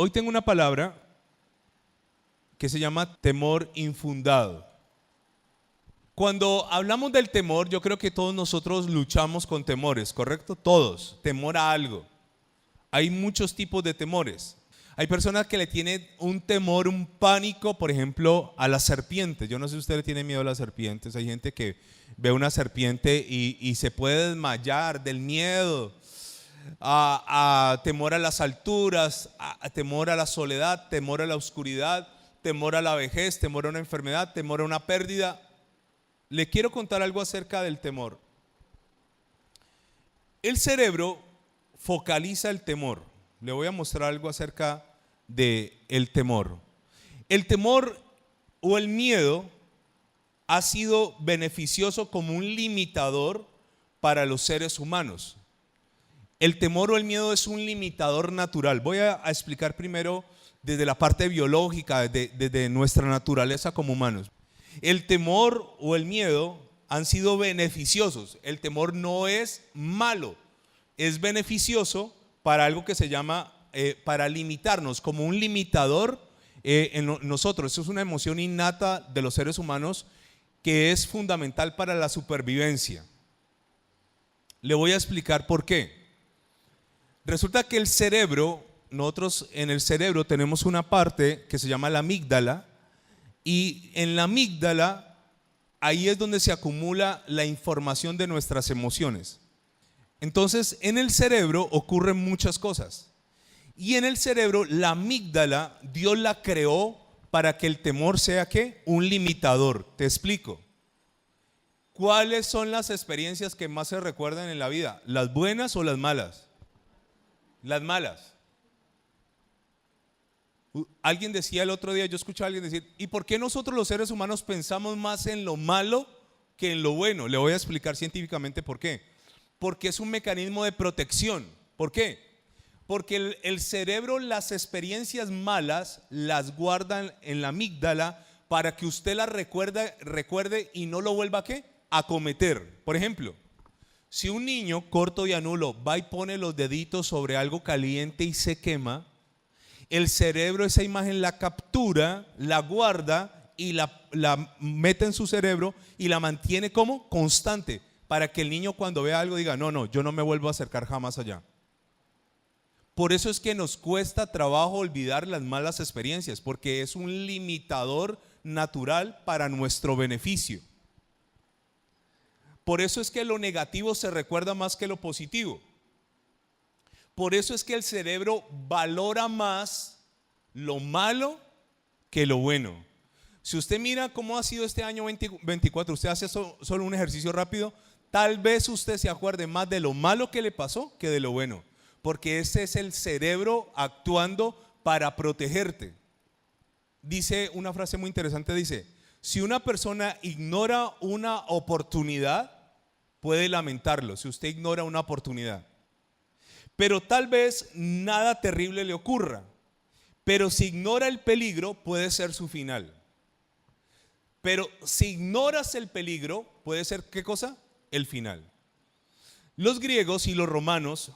Hoy tengo una palabra que se llama temor infundado. Cuando hablamos del temor, yo creo que todos nosotros luchamos con temores, ¿correcto? Todos, temor a algo. Hay muchos tipos de temores. Hay personas que le tienen un temor, un pánico, por ejemplo, a las serpientes. Yo no sé si usted le tiene miedo a las serpientes. Hay gente que ve una serpiente y se puede desmayar del miedo. A temor a las alturas, a temor a la soledad, temor a la oscuridad, temor a la vejez, temor a una enfermedad, temor a una pérdida. Le quiero contar algo acerca del temor. El cerebro focaliza el temor. Le voy a mostrar algo acerca del temor. El temor o el miedo ha sido beneficioso como un limitador para los seres humanos. El temor o el miedo es un limitador natural. Voy a explicar primero desde la parte biológica, desde nuestra naturaleza como humanos. El temor o el miedo han sido beneficiosos. El temor no es malo, es beneficioso para algo que se llama, para limitarnos, como un limitador en nosotros. Eso es una emoción innata de los seres humanos que es fundamental para la supervivencia. Le voy a explicar por qué. Resulta que el cerebro, nosotros en el cerebro tenemos una parte que se llama la amígdala, y en la amígdala ahí es donde se acumula la información de nuestras emociones. Entonces en el cerebro ocurren muchas cosas, y en el cerebro la amígdala Dios la creó para que el temor sea ¿qué? Un limitador. Te explico. ¿Cuáles son las experiencias que más se recuerdan en la vida? ¿Las buenas o las malas? Las malas. Alguien decía el otro día, yo escuché a alguien decir, ¿y por qué nosotros los seres humanos pensamos más en lo malo que en lo bueno? Le voy a explicar científicamente por qué. Porque es un mecanismo de protección. ¿Por qué? Porque el cerebro las experiencias malas las guarda en la amígdala para que usted las recuerde y no lo vuelva ¿a qué? A cometer. Por ejemplo, si un niño corto y anulo va y pone los deditos sobre algo caliente y se quema, el cerebro esa imagen la captura, la guarda y la mete en su cerebro y la mantiene como constante para que el niño cuando vea algo diga, no, yo no me vuelvo a acercar jamás allá. Por eso es que nos cuesta trabajo olvidar las malas experiencias, porque es un limitador natural para nuestro beneficio. Por eso es que lo negativo se recuerda más que lo positivo. Por eso es que el cerebro valora más lo malo que lo bueno. Si usted mira cómo ha sido este año 2024, usted hace solo un ejercicio rápido, tal vez usted se acuerde más de lo malo que le pasó que de lo bueno. Porque ese es el cerebro actuando para protegerte. Dice una frase muy interesante, dice, si una persona ignora una oportunidad, puede lamentarlo, si usted ignora una oportunidad. Pero tal vez nada terrible le ocurra. Pero si ignora el peligro, puede ser su final. Pero si ignoras el peligro, puede ser ¿qué cosa? El final. Los griegos y los romanos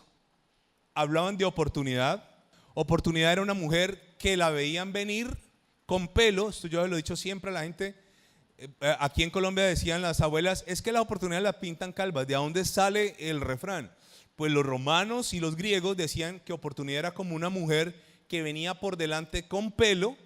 hablaban de oportunidad. Oportunidad era una mujer que la veían venir con pelo. Esto yo lo he dicho siempre a la gente. Aquí en Colombia decían las abuelas, es que las oportunidades las pintan calvas. ¿De dónde sale el refrán? Pues los romanos y los griegos decían que oportunidad era como una mujer que venía por delante con pelo.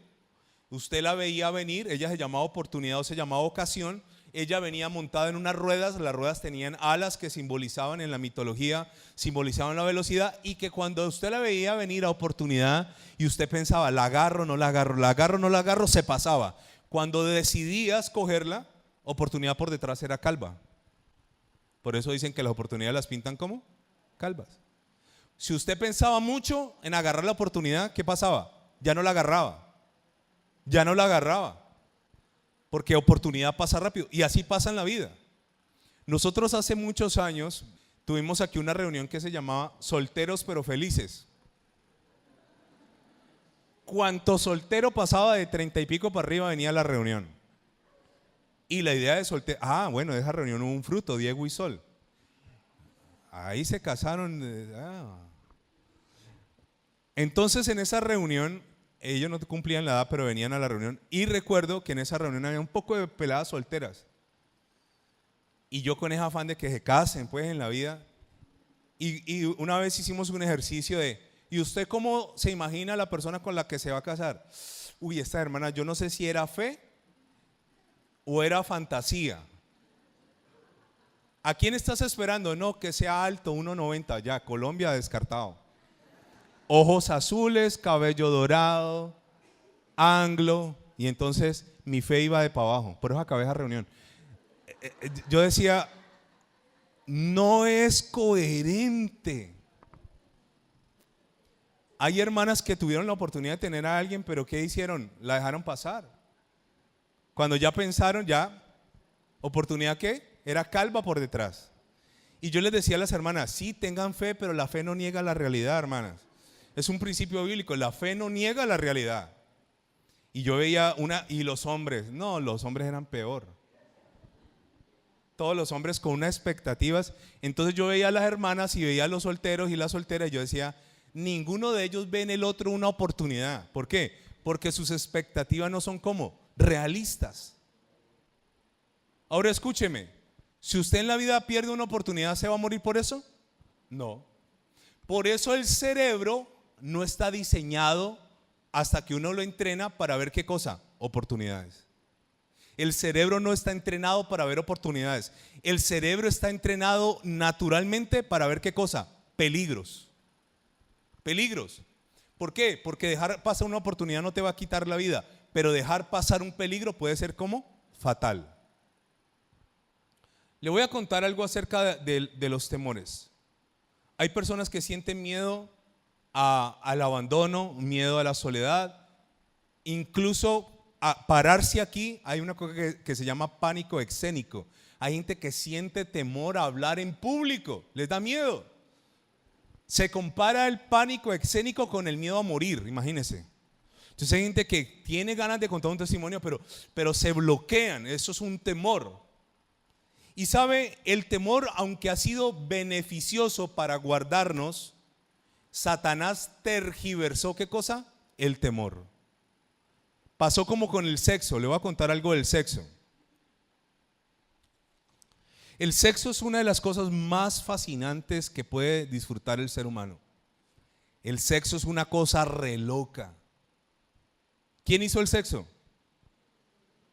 Usted la veía venir, ella se llamaba oportunidad o se llamaba ocasión. Ella venía montada en unas ruedas, las ruedas tenían alas que simbolizaban en la mitología, simbolizaban la velocidad, y que cuando usted la veía venir a oportunidad y usted pensaba, la agarro, no la agarro, la agarro, no la agarro, se pasaba. Cuando decidías cogerla, oportunidad por detrás era calva. Por eso dicen que las oportunidades las pintan como calvas. Si usted pensaba mucho en agarrar la oportunidad, ¿qué pasaba? Ya no la agarraba. Ya no la agarraba. Porque oportunidad pasa rápido. Y así pasa en la vida. Nosotros hace muchos años tuvimos aquí una reunión que se llamaba Solteros pero Felices. Cuanto soltero pasaba de 30 y pico para arriba venía a la reunión. Y la idea de soltero, bueno, de esa reunión hubo un fruto, Diego y Sol. Ahí se casaron. Entonces en esa reunión, ellos no cumplían la edad, pero venían a la reunión. Y recuerdo que en esa reunión había un poco de peladas solteras. Y yo con ese afán de que se casen pues en la vida. Y una vez hicimos un ejercicio de, ¿y usted cómo se imagina a la persona con la que se va a casar? Uy, esta hermana, yo no sé si era fe o era fantasía. ¿A quién estás esperando? No, que sea alto, 1,90, ya, Colombia descartado. Ojos azules, cabello dorado, anglo, y entonces mi fe iba de para abajo. Por eso acabé esa reunión. Yo decía, no es coherente. Hay hermanas que tuvieron la oportunidad de tener a alguien, pero ¿qué hicieron? La dejaron pasar. Cuando ya pensaron, ya, ¿oportunidad qué? Era calva por detrás. Y yo les decía a las hermanas, sí, tengan fe, pero la fe no niega la realidad, hermanas. Es un principio bíblico, la fe no niega la realidad. Y yo veía y los hombres, no, los hombres eran peor. Todos los hombres con unas expectativas. Entonces yo veía a las hermanas y veía a los solteros y las solteras y yo decía, ninguno de ellos ve en el otro una oportunidad. ¿Por qué? Porque sus expectativas no son como realistas. Ahora escúcheme, si usted en la vida pierde una oportunidad, ¿se va a morir por eso? No. Por eso el cerebro no está diseñado hasta que uno lo entrena para ver ¿qué cosa? Oportunidades. El cerebro no está entrenado para ver oportunidades. El cerebro está entrenado naturalmente para ver ¿qué cosa? Peligros. Peligros. ¿Por qué? Porque dejar pasar una oportunidad no te va a quitar la vida, pero dejar pasar un peligro puede ser ¿cómo? Fatal. Le voy a contar algo acerca de los temores. Hay personas que sienten miedo al abandono, miedo a la soledad, incluso a pararse aquí. Hay una cosa que se llama pánico escénico. Hay gente que siente temor a hablar en público, les da miedo. Se compara el pánico escénico con el miedo a morir, imagínense. Entonces hay gente que tiene ganas de contar un testimonio, pero se bloquean, eso es un temor. Y sabe, el temor, aunque ha sido beneficioso para guardarnos, Satanás tergiversó ¿qué cosa? El temor. Pasó como con el sexo. Le voy a contar algo del sexo. El sexo es una de las cosas más fascinantes que puede disfrutar el ser humano. El sexo es una cosa re loca. ¿Quién hizo el sexo?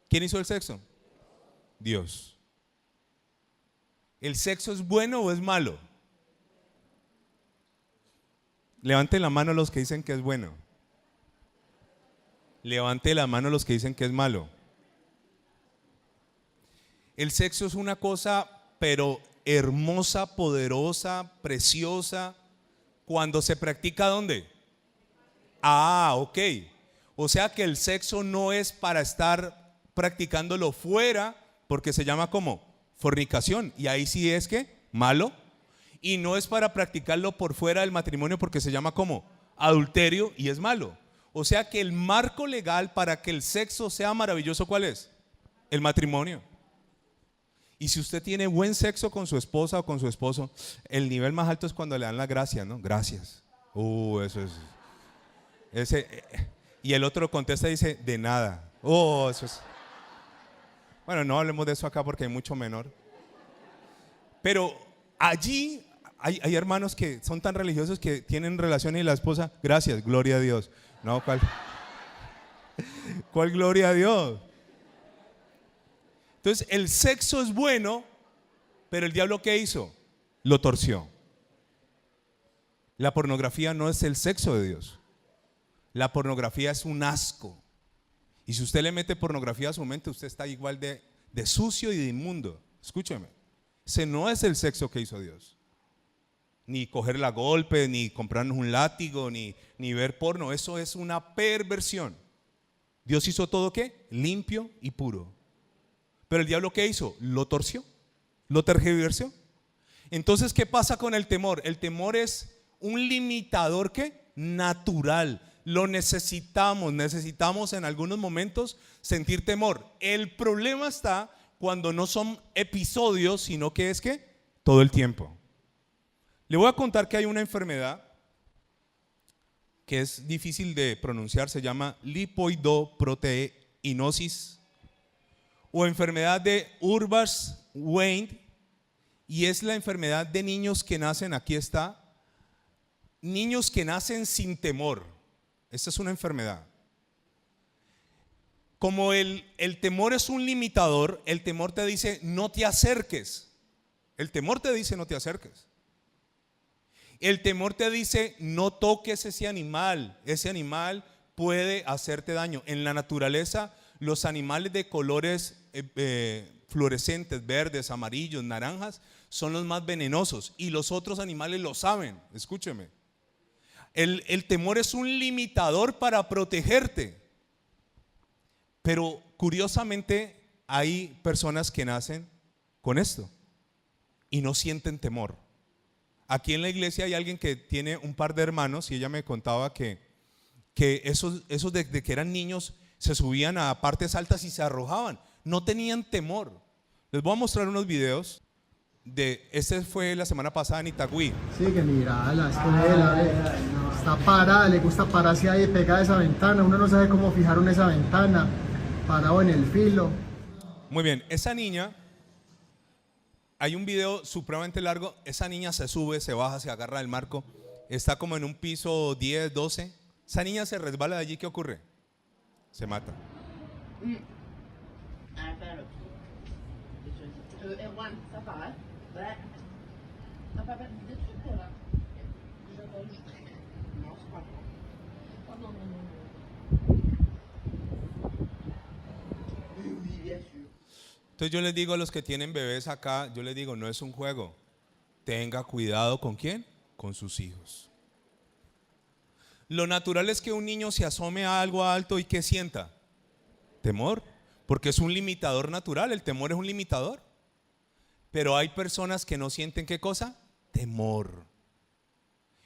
¿Quién hizo el sexo? Dios. ¿El sexo es bueno o es malo? Levanten la mano los que dicen que es bueno. Levante la mano los que dicen que es malo. El sexo es una cosa, pero hermosa, poderosa, preciosa, cuando se practica ¿dónde? Ah, ok. O sea que el sexo no es para estar practicándolo fuera, porque se llama como fornicación, y ahí sí es que malo. Y no es para practicarlo por fuera del matrimonio, porque se llama como adulterio y es malo. O sea que el marco legal para que el sexo sea maravilloso, ¿cuál es? El matrimonio. Y si usted tiene buen sexo con su esposa o con su esposo, el nivel más alto es cuando le dan las gracias, ¿no? Gracias. Eso es. Y el otro contesta y dice, de nada. Eso es. Bueno, no hablemos de eso acá porque hay mucho menor. Pero allí hay hermanos que son tan religiosos que tienen relación y la esposa, gracias, gloria a Dios. No, ¿cuál gloria a Dios? Entonces el sexo es bueno, pero el diablo ¿qué hizo? Lo torció. La pornografía no es el sexo de Dios. La pornografía es un asco. Y si usted le mete pornografía a su mente, usted está igual de sucio y de inmundo. Escúcheme, ese no es el sexo que hizo Dios. Ni coger la golpe, ni comprarnos un látigo, ni ver porno. Eso es una perversión. Dios hizo todo ¿qué? Limpio y puro. Pero el diablo ¿qué hizo? Lo torció, lo tergiversó. Entonces, ¿qué pasa con el temor? El temor es un limitador ¿qué? Natural. Lo necesitamos en algunos momentos sentir temor. El problema está cuando no son episodios, sino que es ¿qué? Todo el tiempo. Le voy a contar que hay una enfermedad que es difícil de pronunciar, se llama lipoidoproteinosis o enfermedad de Urbach-Wiendt, y es la enfermedad de niños que nacen, aquí está, niños que nacen sin temor. Esta es una enfermedad. Como el temor es un limitador, el temor te dice no te acerques. El temor te dice no te acerques. El temor te dice no toques ese animal puede hacerte daño. En la naturaleza, los animales de colores fluorescentes, verdes, amarillos, naranjas, son los más venenosos y los otros animales lo saben. Escúcheme. El temor es un limitador para protegerte. Pero curiosamente hay personas que nacen con esto y no sienten temor. Aquí en la iglesia hay alguien que tiene un par de hermanos y ella me contaba que esos de que eran niños se subían a partes altas y se arrojaban, no tenían temor. Les voy a mostrar unos videos este fue la semana pasada en Itagüí. Sí, que mírala, es que está parada, le gusta pararse ahí pegada a esa ventana, uno no sabe cómo fijaron esa ventana, parado en el filo. Muy bien, esa niña, hay un video supremamente largo, esa niña se sube, se baja, se agarra del marco, está como en un piso 10, 12, esa niña se resbala de allí, ¿qué ocurre? Se mata. Entonces yo les digo a los que tienen bebés acá, yo les digo, no es un juego. Tenga cuidado ¿con quién? Con sus hijos. Lo natural es que un niño se asome a algo alto y que sienta temor, porque es un limitador natural, el temor es un limitador. Pero hay personas que no sienten ¿qué cosa? Temor.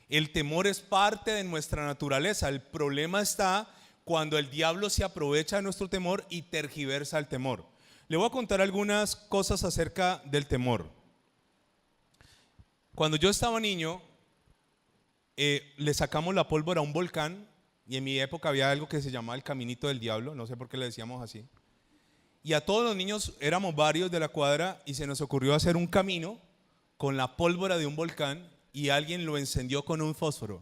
El temor es parte de nuestra naturaleza. El problema está cuando el diablo se aprovecha de nuestro temor y tergiversa el temor. Le voy a contar algunas cosas acerca del temor. Cuando yo estaba niño, le sacamos la pólvora a un volcán, y en mi época había algo que se llamaba el caminito del diablo, no sé por qué le decíamos así. Y a todos los niños, éramos varios de la cuadra, y se nos ocurrió hacer un camino con la pólvora de un volcán, y alguien lo encendió con un fósforo.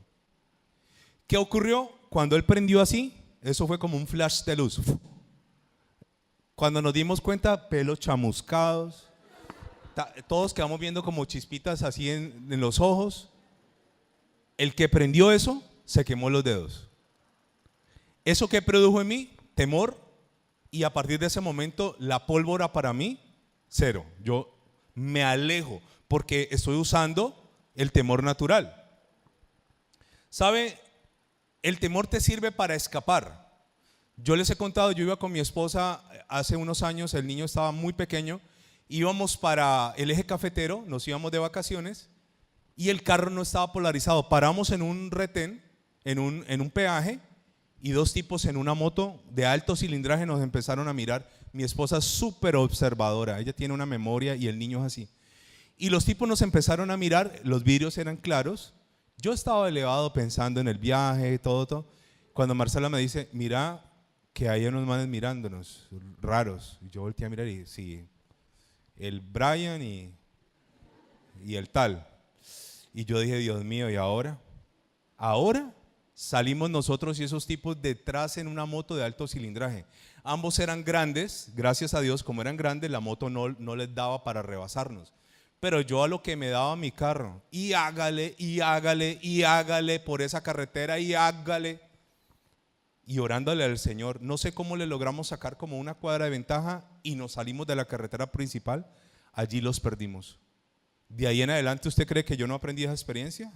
¿Qué ocurrió? Cuando él prendió así, eso fue como un flash de luz. Cuando nos dimos cuenta, pelos chamuscados, todos quedamos viendo como chispitas así en los ojos. El que prendió eso, se quemó los dedos. ¿Eso qué produjo en mí? Temor. Y a partir de ese momento, la pólvora para mí, cero. Yo me alejo porque estoy usando el temor natural. ¿Sabe? El temor te sirve para escapar. Yo les he contado, yo iba con mi esposa hace unos años, el niño estaba muy pequeño, íbamos para el eje cafetero, nos íbamos de vacaciones y el carro no estaba polarizado. Paramos en un retén, en un peaje, y dos tipos en una moto de alto cilindraje nos empezaron a mirar. Mi esposa es súper observadora, ella tiene una memoria y el niño es así. Y los tipos nos empezaron a mirar, los vidrios eran claros. Yo estaba elevado pensando en el viaje, todo. Cuando Marcela me dice, mira que hay unos manes mirándonos, raros. Y yo volteé a mirar y sí, el Brian y el tal. Y yo dije, Dios mío, ¿y ahora? Ahora salimos nosotros y esos tipos detrás en una moto de alto cilindraje. Ambos eran grandes, gracias a Dios, como eran grandes, la moto no les daba para rebasarnos. Pero yo a lo que me daba mi carro, y hágale por esa carretera, y hágale. Y orándole al Señor, no sé cómo le logramos sacar como una cuadra de ventaja y nos salimos de la carretera principal, allí los perdimos. De ahí en adelante, ¿usted cree que yo no aprendí esa experiencia?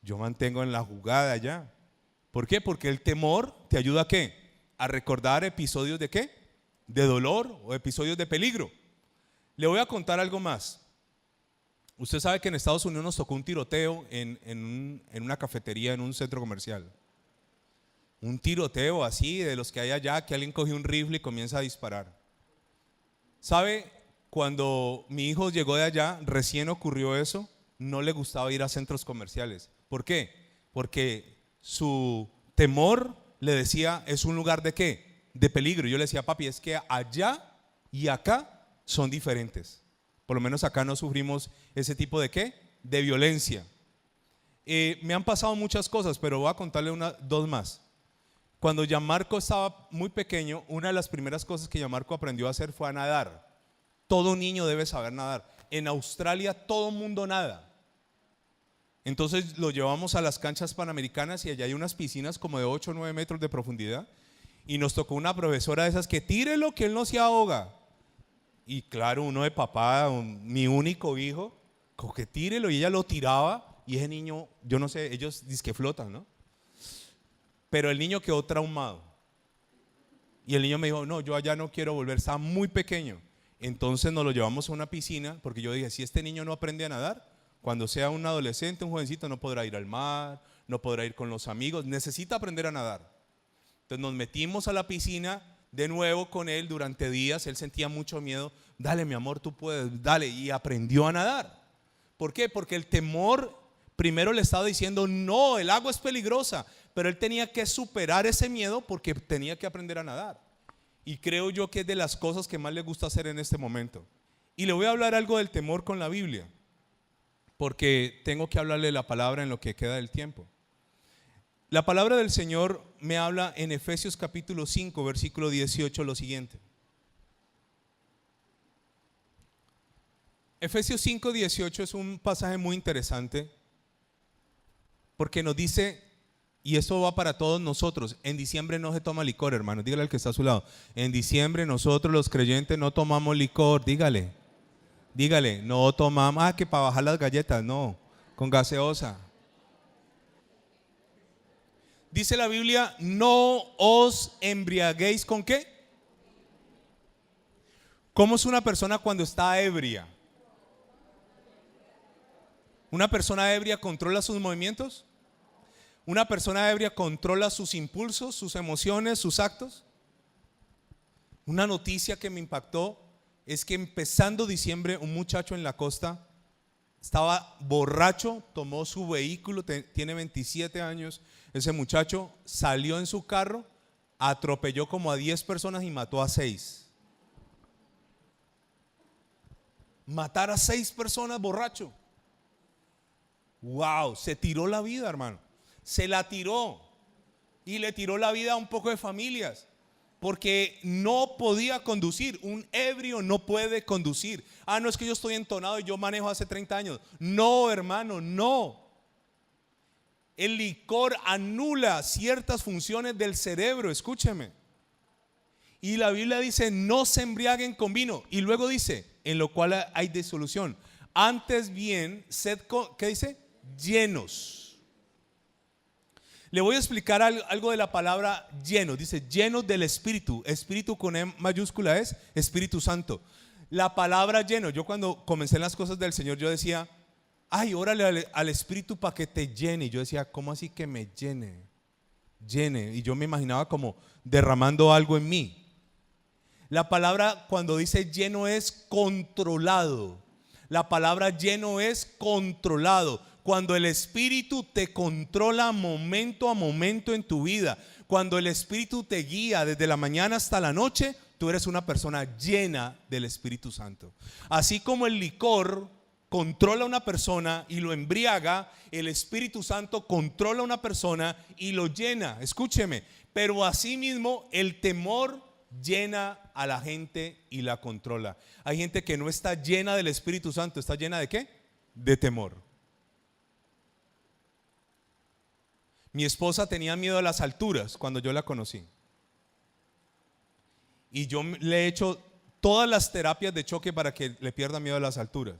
Yo mantengo en la jugada ya. ¿Por qué? Porque el temor te ayuda ¿a qué? A recordar episodios de ¿qué? De dolor o episodios de peligro. Le voy a contar algo más. Usted sabe que en Estados Unidos nos tocó un tiroteo en una cafetería, en un centro comercial. Un tiroteo así de los que hay allá, que alguien coge un rifle y comienza a disparar. ¿Sabe? Cuando mi hijo llegó de allá, recién ocurrió eso, no le gustaba ir a centros comerciales. ¿Por qué? Porque su temor le decía, es un lugar de ¿qué? De peligro. Yo le decía, papi, es que allá y acá son diferentes. Por lo menos acá no sufrimos ese tipo de ¿qué? De violencia. Me han pasado muchas cosas, pero voy a contarle dos más. Cuando Gianmarco estaba muy pequeño, una de las primeras cosas que Gianmarco aprendió a hacer fue a nadar. Todo niño debe saber nadar. En Australia todo mundo nada. Entonces lo llevamos a las canchas panamericanas y allá hay unas piscinas como de 8 o 9 metros de profundidad. Y nos tocó una profesora de esas que tírelo que él no se ahoga. Y claro, uno de papá, mi único hijo, como que tírelo, y ella lo tiraba. Y ese niño, yo no sé, ellos dicen que flotan, ¿no? Pero el niño quedó traumado. Y el niño me dijo, no, yo allá no quiero volver, estaba muy pequeño. Entonces nos lo llevamos a una piscina, porque yo dije, si este niño no aprende a nadar, cuando sea un adolescente, un jovencito, no podrá ir al mar, no podrá ir con los amigos, necesita aprender a nadar. Entonces nos metimos a la piscina de nuevo con él durante días, él sentía mucho miedo, dale mi amor, tú puedes, dale, y aprendió a nadar. ¿Por qué? Porque el temor primero le estaba diciendo, no, el agua es peligrosa, pero él tenía que superar ese miedo porque tenía que aprender a nadar. Y creo yo que es de las cosas que más le gusta hacer en este momento. Y le voy a hablar algo del temor con la Biblia, porque tengo que hablarle la palabra en lo que queda del tiempo. La palabra del Señor me habla en Efesios capítulo 5, versículo 18, lo siguiente. Efesios 5, 18 es un pasaje muy interesante, porque nos dice, y esto va para todos nosotros, en diciembre no se toma licor, hermano, dígale al que está a su lado, en diciembre nosotros los creyentes no tomamos licor, dígale, no tomamos, que para bajar las galletas, no, con gaseosa. Dice la Biblia, no os embriaguéis ¿con qué? ¿Cómo es una persona cuando está ebria? ¿Una persona ebria controla sus movimientos? ¿Una persona ebria controla sus impulsos, sus emociones, sus actos? Una noticia que me impactó es que empezando diciembre un muchacho en la costa estaba borracho, tomó su vehículo, tiene 27 años, ese muchacho salió en su carro, atropelló como a 10 personas y mató a 6. Matar a 6 personas borracho. Wow, se tiró la vida, hermano. Se la tiró. Y le tiró la vida a un poco de familias, porque no podía conducir. Un ebrio no puede conducir. No es que yo estoy entonado y yo manejo hace 30 años. No, hermano, no. El licor anula ciertas funciones del cerebro, escúcheme. Y la Biblia dice, no se embriaguen con vino. Y luego dice, en lo cual hay disolución. Antes bien, sed, ¿qué dice? Llenos. Le voy a explicar algo de la palabra lleno. Dice llenos del Espíritu. Espíritu con E mayúscula es Espíritu Santo. La palabra lleno, yo cuando comencé en las cosas del Señor, yo decía, órale al Espíritu para que te llene. Y yo decía, ¿cómo así que me llene? Llene. Y yo me imaginaba como derramando algo en mí. La palabra cuando dice lleno es controlado. La palabra lleno es controlado. Cuando el Espíritu te controla momento a momento en tu vida, cuando el Espíritu te guía desde la mañana hasta la noche, tú eres una persona llena del Espíritu Santo. Así como el licor controla a una persona y lo embriaga, el Espíritu Santo controla a una persona y lo llena. Escúcheme, pero asimismo el temor llena a la gente y la controla. Hay gente que no está llena del Espíritu Santo, está llena ¿de qué? De temor. Mi esposa tenía miedo a las alturas cuando yo la conocí. Y yo le he hecho todas las terapias de choque para que le pierda miedo a las alturas.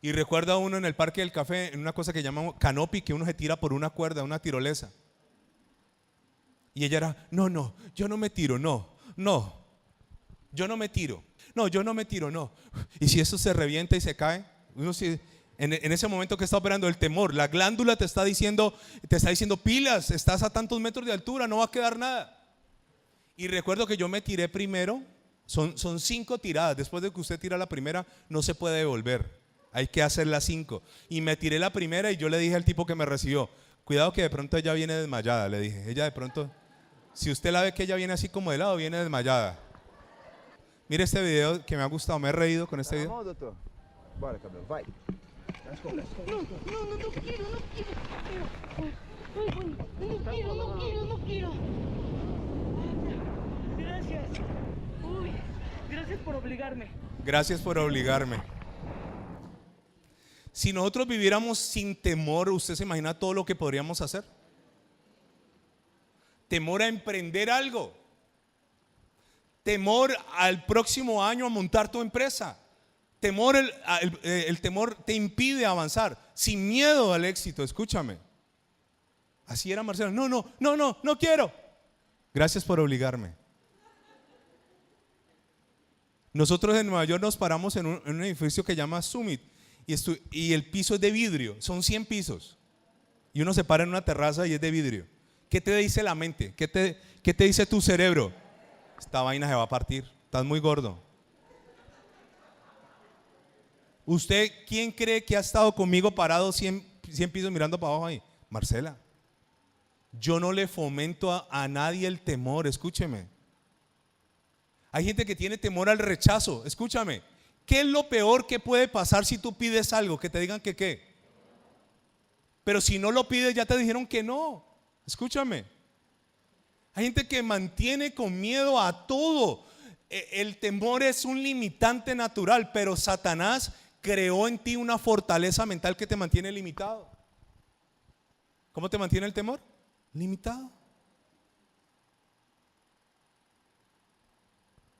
Y recuerda uno en el Parque del Café, en una cosa que llamamos canopy, que uno se tira por una cuerda, una tirolesa. Y ella era, no, yo no me tiro, no, yo no me tiro, no. Y si eso se revienta y se cae, uno sí. En ese momento que está operando el temor, la glándula te está diciendo pilas, estás a tantos metros de altura, no va a quedar nada. Y recuerdo que yo me tiré primero, son 5 tiradas, después de que usted tira la primera no se puede devolver, hay que hacer las 5. Y me tiré la primera y yo le dije al tipo que me recibió, Cuidado que de pronto ella viene desmayada, le dije. Ella de pronto, si usted la ve que ella viene así como de lado, viene desmayada. Mire este video que me ha gustado, me he reído con este video. Vamos, doutor. Bora, cabelo, vai. No, no quiero. Ay, no quiero. Gracias. Uy, gracias por obligarme. Gracias por obligarme. Si nosotros viviéramos sin temor, ¿usted se imagina todo lo que podríamos hacer? Temor a emprender algo. Temor al próximo año a montar tu empresa. Temor, el temor te impide avanzar. Sin miedo al éxito, escúchame. Así era Marcelo. No quiero. Gracias por obligarme. Nosotros en Nueva York nos paramos en un edificio que se llama Summit y el piso es de vidrio, son 100 pisos y uno se para en una terraza y es de vidrio. ¿Qué te dice la mente? ¿Qué te dice tu cerebro? Esta vaina se va a partir, estás muy gordo. ¿Usted quién cree que ha estado conmigo parado 100 pisos mirando para abajo ahí? Marcela. Yo no le fomento a nadie el temor, escúcheme. Hay gente que tiene temor al rechazo, escúchame. ¿Qué es lo peor que puede pasar si tú pides algo? Que te digan que qué. Pero si no lo pides ya te dijeron que no, escúchame. Hay gente que mantiene con miedo a todo. El temor es un limitante natural, pero Satanás creó en ti una fortaleza mental que te mantiene limitado. ¿Cómo te mantiene el temor? Limitado.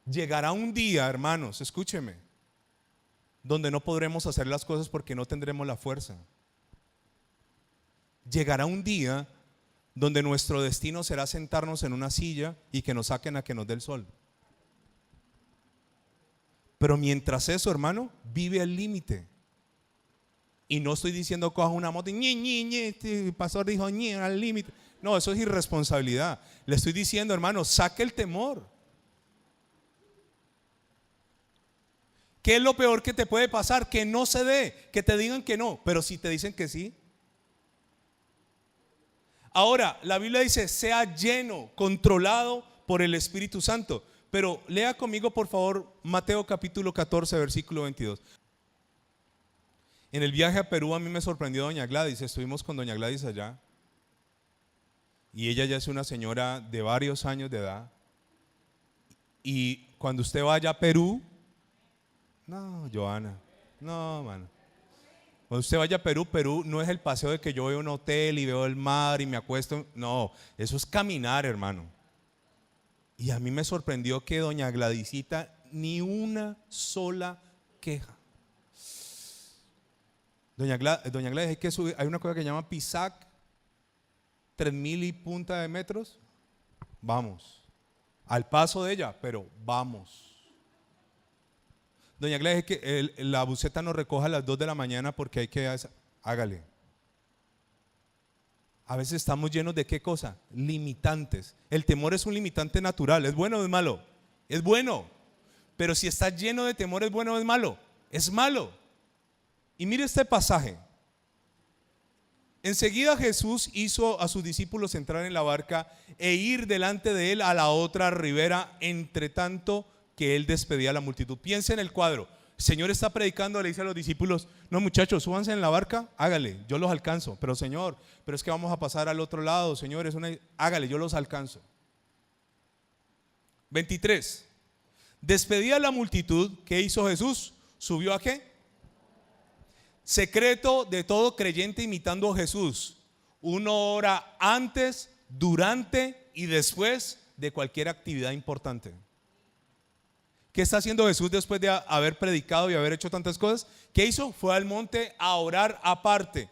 Llegará un día, hermanos, escúcheme, donde no podremos hacer las cosas porque no tendremos la fuerza. Llegará un día donde nuestro destino será sentarnos en una silla y que nos saquen a que nos dé el sol. Pero mientras eso, hermano, vive al límite. Y no estoy diciendo coja una moto y el pastor dijo al límite. No, eso es irresponsabilidad. Le estoy diciendo, hermano, saque el temor. ¿Qué es lo peor que te puede pasar? Que no se dé, que te digan que no, pero si te dicen que sí. Ahora, la Biblia dice, sea lleno, controlado por el Espíritu Santo. Pero lea conmigo, por favor, Mateo capítulo 14, versículo 22. En el viaje a Perú a mí me sorprendió doña Gladys. Estuvimos con doña Gladys allá. Y ella ya es una señora de varios años de edad. Y cuando usted vaya a Perú, no, Joana, no, mano. Cuando usted vaya a Perú, Perú no es el paseo de que yo veo un hotel y veo el mar y me acuesto. No, eso es caminar, hermano. Y a mí me sorprendió que doña Gladysita ni una sola queja. Doña Gladys, hay que subir, hay una cosa que se llama Pisac, 3000 y punta de metros. Vamos, al paso de ella, pero vamos. Doña Gladys, es que la buseta nos recoja a las 2 de la mañana porque hay que, hágale. A veces estamos llenos de ¿qué cosa? Limitantes. El temor es un limitante natural. ¿Es bueno o es malo? Es bueno. Pero si está lleno de temor, ¿es bueno o es malo? Es malo. Y mire este pasaje. Enseguida Jesús hizo a sus discípulos entrar en la barca e ir delante de él a la otra ribera, entre tanto que él despedía a la multitud. Piensa en el cuadro. El Señor está predicando, le dice a los discípulos, no muchachos, súbanse en la barca, hágale, yo los alcanzo. Pero Señor, pero es que vamos a pasar al otro lado, Señor, hágale, yo los alcanzo. 23. Despedía a la multitud. ¿Qué hizo Jesús? ¿Subió a qué? Secreto de todo creyente imitando a Jesús. 1 hora antes, durante y después de cualquier actividad importante. ¿Qué está haciendo Jesús después de haber predicado y haber hecho tantas cosas? ¿Qué hizo? Fue al monte a orar aparte.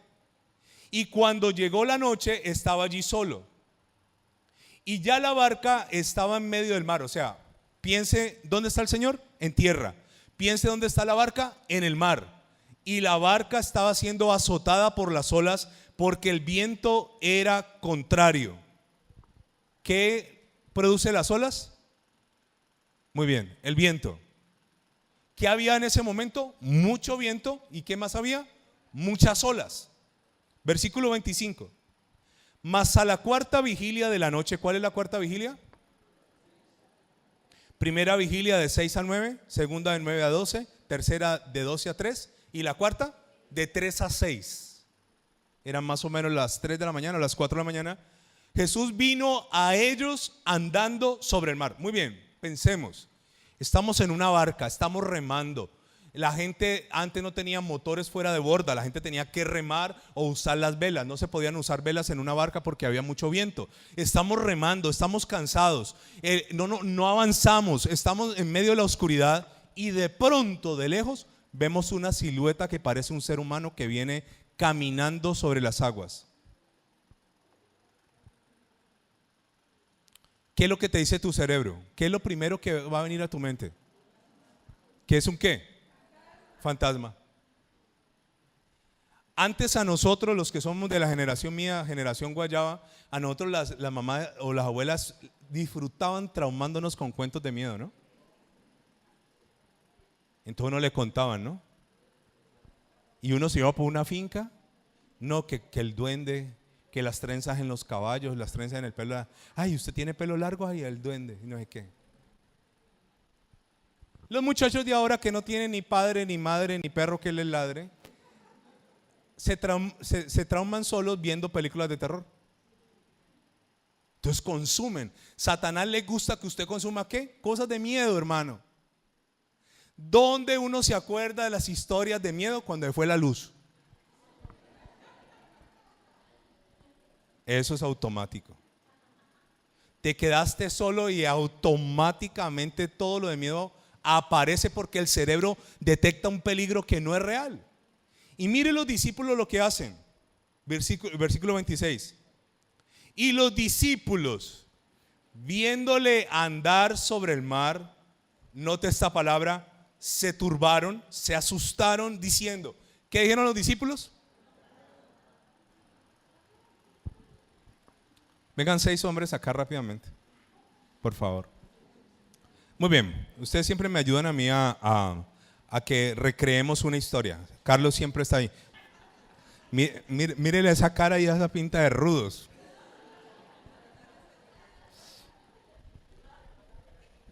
Y cuando llegó la noche estaba allí solo. Y ya la barca estaba en medio del mar. O sea, piense, ¿dónde está el Señor? En tierra. Piense, ¿dónde está la barca? En el mar. Y la barca estaba siendo azotada por las olas porque el viento era contrario. ¿Qué produce las olas? Muy bien, el viento. ¿Qué había en ese momento? Mucho viento. ¿Y qué más había? Muchas olas. Versículo 25. Mas a la cuarta vigilia de la noche, ¿cuál es la cuarta vigilia? Primera vigilia de 6 a 9, segunda de 9 a 12, tercera de 12 a 3 y la cuarta de 3 a 6. Eran más o menos las 3 de la mañana, las 4 de la mañana. Jesús vino a ellos andando sobre el mar. Muy bien, pensemos. Estamos en una barca, estamos remando. La gente antes no tenía motores fuera de borda, la gente tenía que remar o usar las velas. No se podían usar velas en una barca porque había mucho viento. Estamos remando, estamos cansados, no avanzamos, estamos en medio de la oscuridad y de pronto de lejos vemos una silueta que parece un ser humano que viene caminando sobre las aguas. ¿Qué es lo que te dice tu cerebro? ¿Qué es lo primero que va a venir a tu mente? ¿Qué es un qué? Fantasma. Antes a nosotros, los que somos de la generación mía, generación guayaba, a nosotros las mamás o las abuelas disfrutaban traumándonos con cuentos de miedo, ¿no? Entonces uno le contaban, ¿no? Y uno se iba por una finca, no, que el duende, que las trenzas en los caballos, las trenzas en el pelo. Ay, usted tiene pelo largo, ay, el duende, y no sé qué. Los muchachos de ahora que no tienen ni padre, ni madre, ni perro que les ladre, se trauman solos viendo películas de terror. Entonces consumen. Satanás le gusta que usted consuma ¿qué? Cosas de miedo, hermano. ¿Dónde uno se acuerda de las historias de miedo? Cuando fue la luz. Eso es automático. Te quedaste solo y automáticamente todo lo de miedo aparece porque el cerebro detecta un peligro que no es real. Y mire los discípulos lo que hacen. Versículo 26. Y los discípulos, viéndole andar sobre el mar, note esta palabra, se turbaron, se asustaron, diciendo, ¿qué dijeron los discípulos? Vengan 6 hombres acá rápidamente, por favor. Muy bien, ustedes siempre me ayudan a mí a que recreemos una historia. Carlos siempre está ahí. Mírele esa cara y esa pinta de rudos.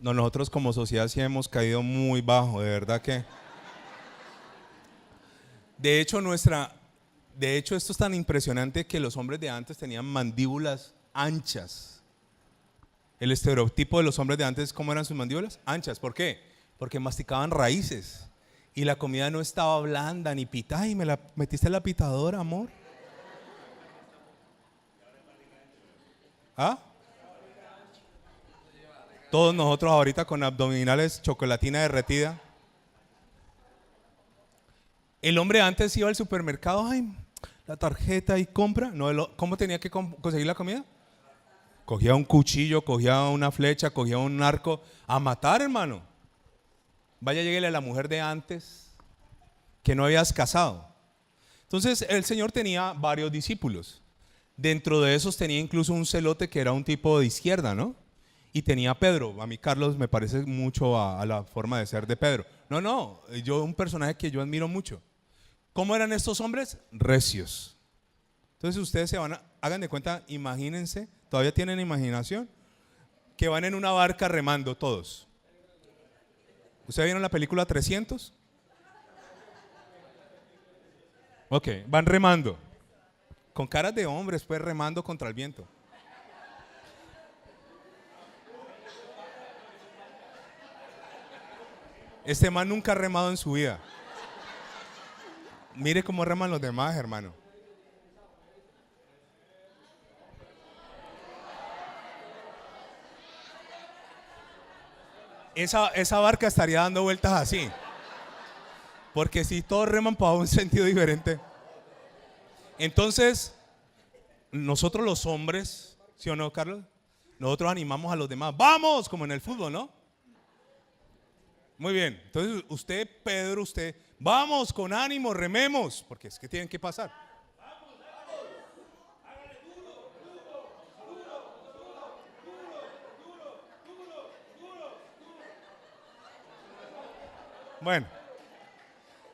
No, nosotros como sociedad sí hemos caído muy bajo, de verdad que. De hecho esto es tan impresionante que los hombres de antes tenían mandíbulas anchas. El estereotipo de los hombres de antes, ¿cómo eran sus mandíbulas? Anchas. ¿Por qué? Porque masticaban raíces y la comida no estaba blanda ni pita. Ay, me la metiste en la pitadora, amor. ¿Ah? Todos nosotros ahorita con abdominales, chocolatina derretida. El hombre antes iba al supermercado, ay, la tarjeta y compra. No, ¿cómo tenía que conseguir la comida? Cogía un cuchillo, cogía una flecha, cogía un arco a matar, hermano. Vaya, lléguele a la mujer de antes que no habías casado. Entonces el Señor tenía varios discípulos. Dentro de esos tenía incluso un celote que era un tipo de izquierda, ¿no? Y tenía a Pedro. A mí Carlos me parece mucho a la forma de ser de Pedro. No, un personaje que yo admiro mucho. ¿Cómo eran estos hombres? Recios. Entonces ustedes hagan de cuenta, imagínense, todavía tienen imaginación, que van en una barca remando todos. ¿Ustedes vieron la película 300? Ok, van remando. Con caras de hombres, pues remando contra el viento. Este man nunca ha remado en su vida. Mire cómo reman los demás, hermano. Esa barca estaría dando vueltas así. Porque si todos reman para un sentido diferente. Entonces, nosotros los hombres, ¿sí o no, Carlos? Nosotros animamos a los demás. ¡Vamos! Como en el fútbol, ¿no? Muy bien. Entonces, usted, Pedro, usted, vamos con ánimo, rememos. Porque es que tienen que pasar.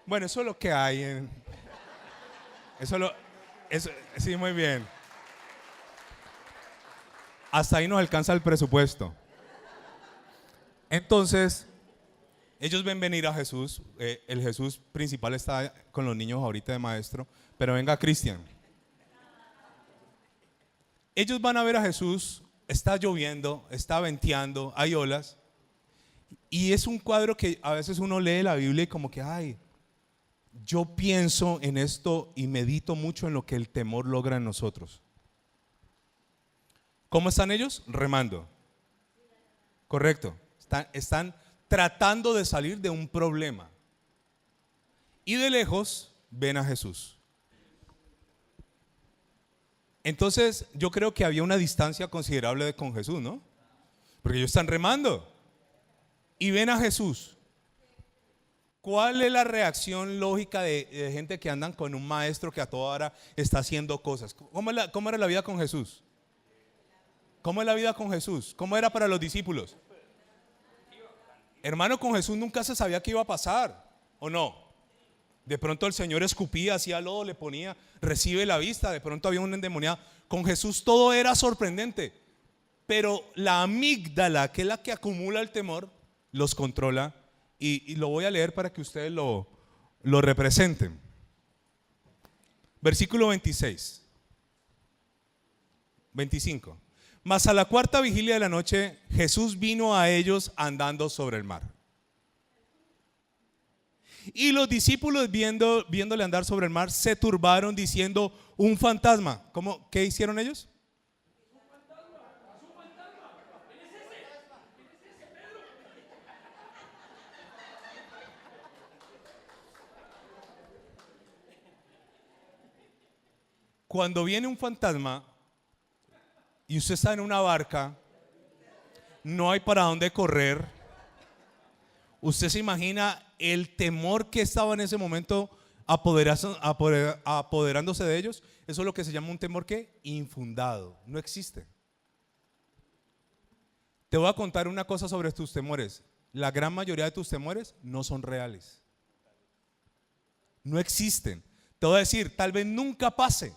Bueno, eso es lo que hay. Sí, muy bien. Hasta ahí nos alcanza el presupuesto. Entonces, ellos ven venir a Jesús. El Jesús principal está con los niños ahorita de maestro. Pero venga Cristian. Ellos van a ver a Jesús. Está lloviendo, está venteando, hay olas. Y es un cuadro que a veces uno lee la Biblia y como que, ay, yo pienso en esto y medito mucho en lo que el temor logra en nosotros. ¿Cómo están ellos? Remando. Correcto. Están tratando de salir de un problema. Y de lejos ven a Jesús. Entonces yo creo que había una distancia considerable con Jesús, ¿no? Porque ellos están remando y ven a Jesús. ¿Cuál es la reacción lógica de gente que andan con un maestro que a toda hora está haciendo cosas? ¿Cómo era la vida con Jesús? ¿Cómo es la vida con Jesús? ¿Cómo era para los discípulos? Hermano, con Jesús nunca se sabía qué iba a pasar, ¿o no? De pronto el Señor escupía, hacía lodo, le ponía, recibe la vista, de pronto había un endemoniado. Con Jesús todo era sorprendente, pero la amígdala, que es la que acumula el temor, los controla. Y lo voy a leer para que ustedes lo representen. Versículo 26, 25. Mas a la cuarta vigilia de la noche, Jesús vino a ellos andando sobre el mar. Y los discípulos viéndole andar sobre el mar se turbaron diciendo: un fantasma. ¿Qué hicieron ellos? Cuando viene un fantasma y usted está en una barca, no hay para dónde correr. Usted se imagina el temor que estaba en ese momento apoderándose de ellos. Eso es lo que se llama un temor que infundado, no existe. Te voy a contar una cosa sobre tus temores. La gran mayoría de tus temores no son reales, no existen. Te voy a decir, tal vez nunca pase.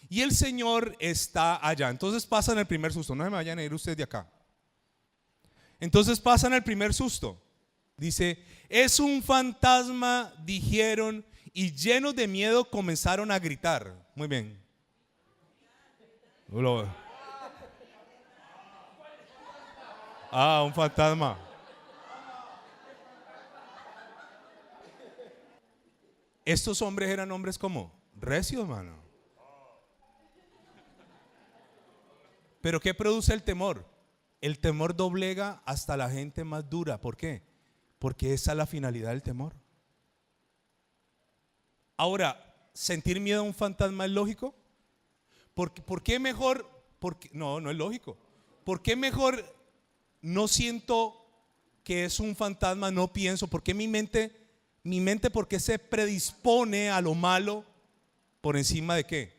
Y el Señor está allá. Entonces pasan el primer susto. No se me vayan a ir ustedes de acá. Entonces pasan el primer susto. Dice: es un fantasma, dijeron, y llenos de miedo comenzaron a gritar. Muy bien. Un fantasma. Estos hombres eran hombres como recios, hermano. Pero ¿qué produce el temor? El temor doblega hasta la gente más dura. ¿Por qué? Porque esa es la finalidad del temor. Ahora, ¿sentir miedo a un fantasma es lógico? ¿Por qué mejor? No es lógico. ¿Por qué mejor no siento que es un fantasma, no pienso? ¿Por qué mi mente, por qué se predispone a lo malo por encima de qué?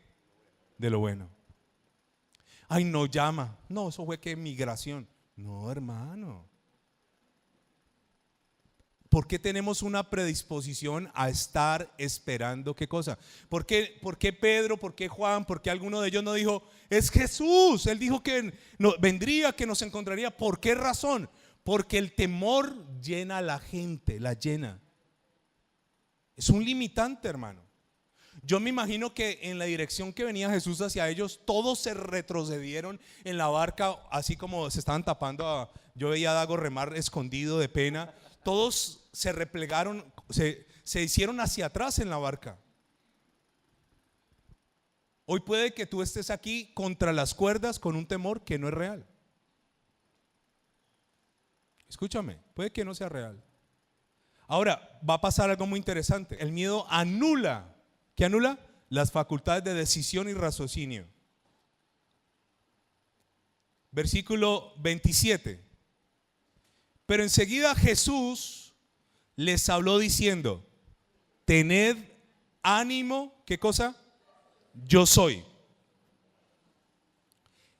De lo bueno. Ay, no llama. No, eso fue que migración. No, hermano. ¿Por qué tenemos una predisposición a estar esperando qué cosa? ¿Por qué Pedro, por qué Juan, por qué alguno de ellos no dijo: es Jesús? Él dijo que vendría, que nos encontraría. ¿Por qué razón? Porque el temor llena a la gente, la llena. Es un limitante, hermano. Yo me imagino que en la dirección que venía Jesús hacia ellos, todos se retrocedieron en la barca, así como se estaban tapando. Yo veía a Dago remar escondido de pena. Todos se replegaron, se hicieron hacia atrás en la barca. Hoy puede que tú estés aquí contra las cuerdas con un temor que no es real. Escúchame, puede que no sea real. Ahora, va a pasar algo muy interesante. El miedo anula. ¿Qué anula? Las facultades de decisión y raciocinio. Versículo 27. Pero enseguida Jesús les habló diciendo: tened ánimo. ¿Qué cosa? Yo soy.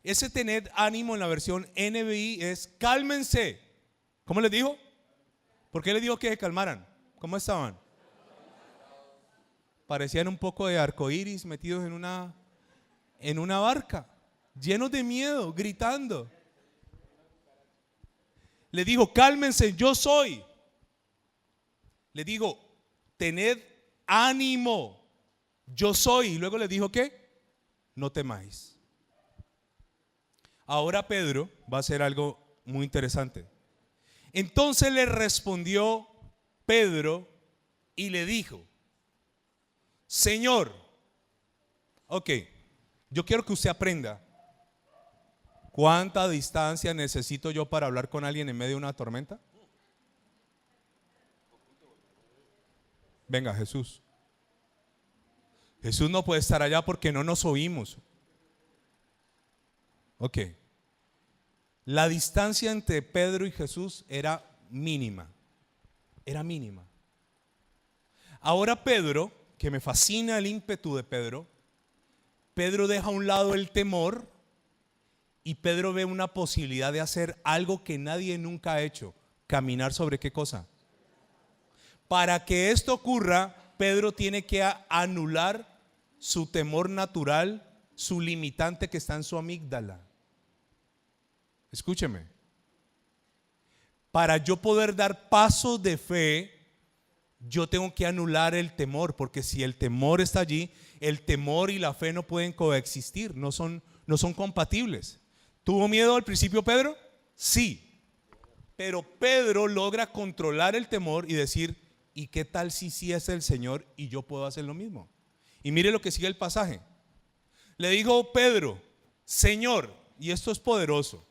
Ese tened ánimo en la versión NBI es cálmense. ¿Cómo les dijo? ¿Por qué les dijo que se calmaran? ¿Cómo estaban? Parecían un poco de arcoíris metidos en una barca. llenos de miedo, gritando. Le dijo, cálmense, yo soy. Le digo, tened ánimo, yo soy. Y luego le dijo, ¿qué? No temáis. Ahora Pedro va a hacer algo muy interesante. Entonces le respondió Pedro y le dijo, Señor, ok, yo quiero que usted aprenda cuánta distancia necesito yo para hablar con alguien en medio de una tormenta. Venga, Jesús. Jesús no puede estar allá porque no nos oímos. Ok. La distancia entre Pedro y Jesús era mínima. Era mínima. Ahora Pedro, que me fascina el ímpetu de Pedro, Pedro deja a un lado el temor y Pedro ve una posibilidad de hacer algo que nadie nunca ha hecho. Caminar sobre ¿qué cosa? Para que esto ocurra, Pedro tiene que anular su temor natural, su limitante que está en su amígdala. Escúcheme. Para yo poder dar pasos de fe, yo tengo que anular el temor, porque si el temor está allí, el temor y la fe no pueden coexistir, no son compatibles. ¿Tuvo miedo al principio Pedro? Sí. Pero Pedro logra controlar el temor y decir, ¿y qué tal si sí es el Señor y yo puedo hacer lo mismo? Y mire lo que sigue el pasaje. Le dijo Pedro, Señor, y esto es poderoso,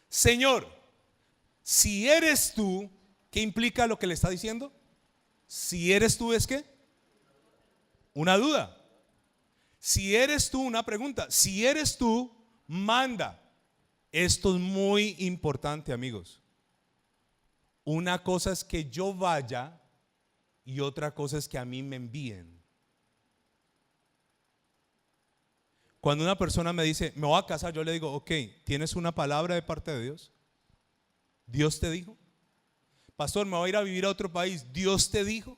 Señor, si eres tú, ¿qué implica lo que le está diciendo? Si eres tú, ¿es qué? Una duda. Si eres tú, una pregunta. Si eres tú, manda. Esto es muy importante, amigos. Una cosa es que yo vaya y otra cosa es que a mí me envíen. Cuando una persona me dice, me voy a casar, yo le digo, ok, ¿tienes una palabra de parte de Dios? ¿Dios te dijo? Pastor, me voy a ir a vivir a otro país. ¿Dios te dijo?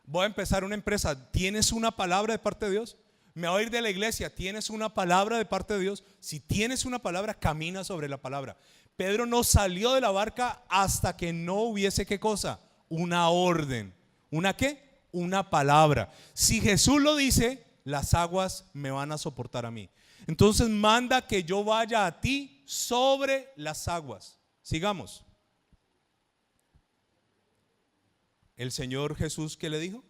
Voy a empezar una empresa. ¿Tienes una palabra de parte de Dios? Me voy a ir de la iglesia. ¿Tienes una palabra de parte de Dios? Si tienes una palabra, camina sobre la palabra. Pedro no salió de la barca hasta que no hubiese ¿qué cosa? Una orden. ¿Una qué? Una palabra. Si Jesús lo dice, las aguas me van a soportar a mí. Entonces manda que yo vaya a ti sobre las aguas. Sigamos. El Señor Jesús, ¿qué le dijo?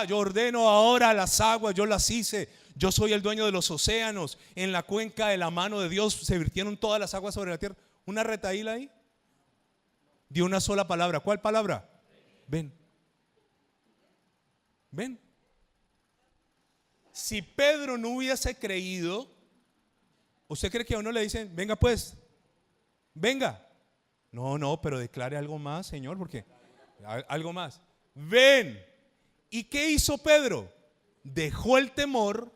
Yo ordeno ahora las aguas, yo las hice, yo soy el dueño de los océanos. En la cuenca de la mano de Dios se virtieron todas las aguas sobre la tierra. Una retaíla ahí. Dio una sola palabra. ¿Cuál palabra? Ven. Ven. Si Pedro no hubiese creído, ¿usted cree que a uno le dicen, venga pues, venga? No, pero declare algo más, Señor, porque algo más. Ven. ¿Y qué hizo Pedro? Dejó el temor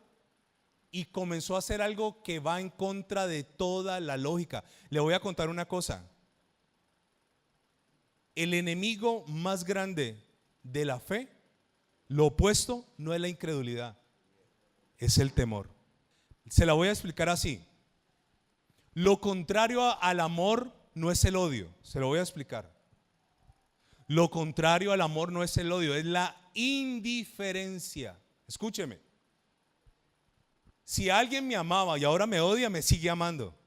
y comenzó a hacer algo que va en contra de toda la lógica. Le voy a contar una cosa. El enemigo más grande de la fe, lo opuesto, no es la incredulidad, es el temor. Se la voy a explicar así. Lo contrario al amor no es el odio. Se lo voy a explicar. Lo contrario al amor no es el odio, es la indiferencia. Escúcheme. Si alguien me amaba y ahora me odia, me sigue amando.